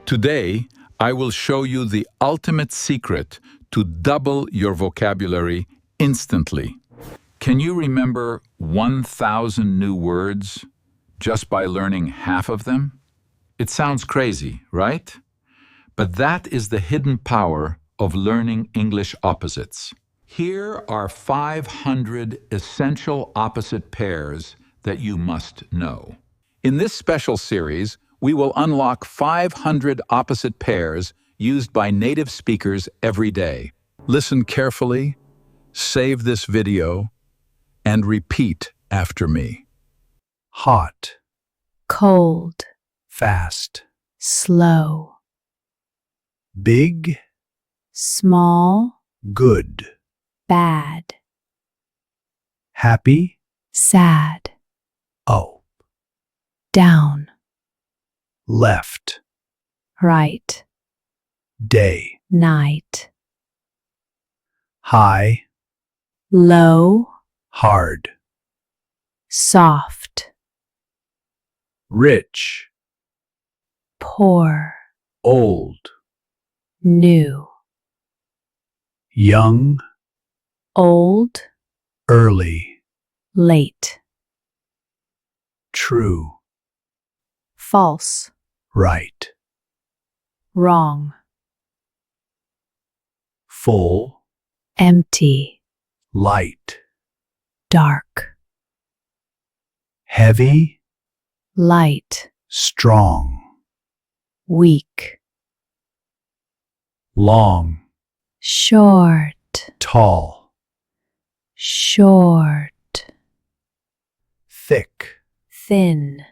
Today, I will show you the ultimate secret to double your vocabulary instantly. Can you remember 1,000 new words just by learning half of them? It sounds crazy, right? But that is the hidden power of learning English opposites. Here are 500 essential opposite pairs that you must know. In this special series, we will unlock 500 opposite pairs used by native speakers every day. Listen carefully, save this video, and repeat after me. Hot, cold, fast, slow, big, small, good, bad, happy, sad, up, down, left, right, day, night, high, low, hard, soft, rich, poor, old, new, young, old, early, late, true, false, right, wrong, full, empty, light, dark, heavy, light, strong, weak, long, short, tall, short, thick, thin,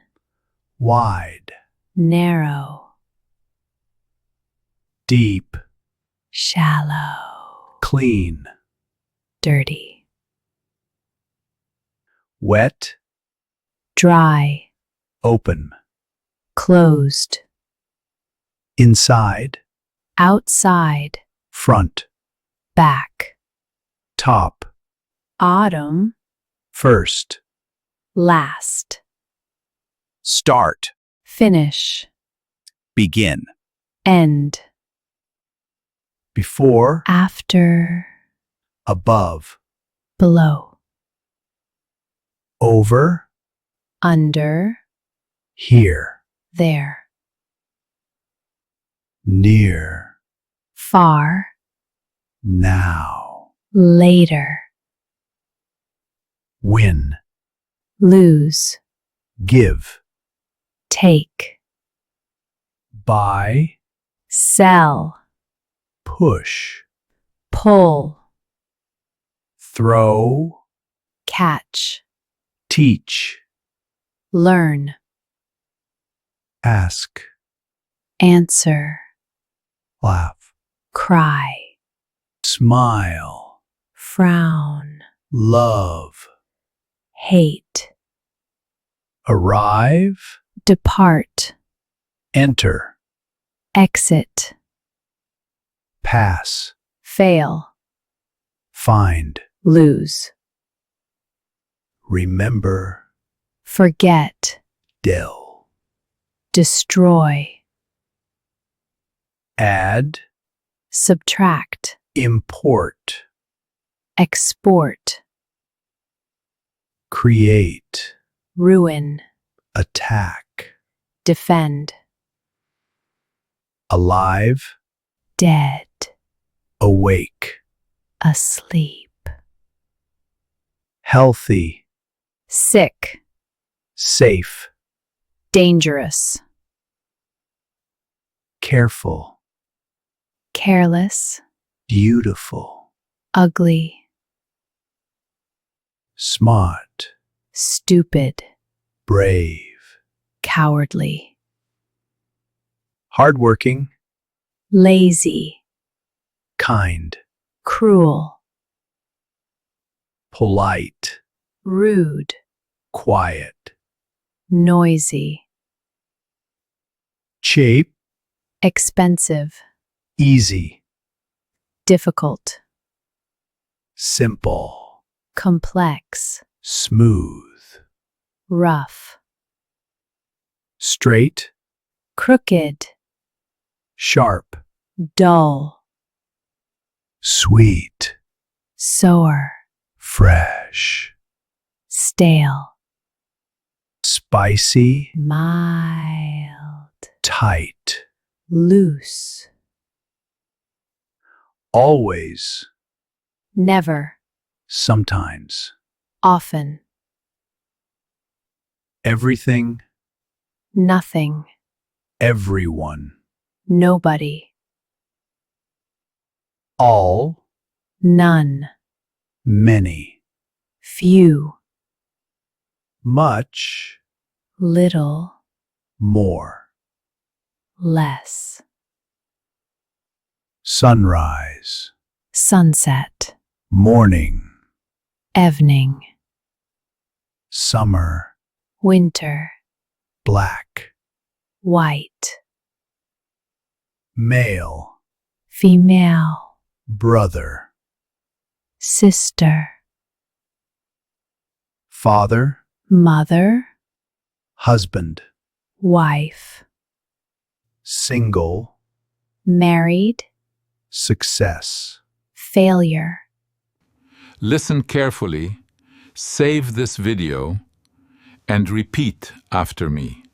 wide, narrow, deep, shallow, clean, dirty, wet, dry, open, closed, inside, outside, front, back, top, autumn, first, last, start, finish, begin, end, before, after, above, below, over, under, here, there, near, far, now, later, win, lose, give, take, buy, sell, push, pull, throw, catch, teach, learn, ask, answer, laugh, cry, smile, frown, love, hate, arrive, depart, enter, exit, pass, fail, find, lose, remember, forget, delve, destroy, add, subtract, import, export, create, ruin, attack, defend, alive, dead, awake, asleep, healthy, sick, safe, dangerous, careful, careless, beautiful, ugly, smart, stupid, brave, cowardly, hardworking, lazy, kind, cruel, polite, rude, quiet, noisy, cheap, expensive, easy, difficult, simple, complex, smooth, rough, straight, crooked, sharp, dull, sweet, sour, fresh, stale, spicy, mild, tight, loose, always, never, sometimes, often, everything, nothing, everyone, nobody, all, none, many, few, much, little, more, less, sunrise, sunset, morning, evening, summer, winter, black, white, male, female, brother, sister, father, mother, husband, wife, single, married, success. failure. Listen carefully, save this video, and repeat after me.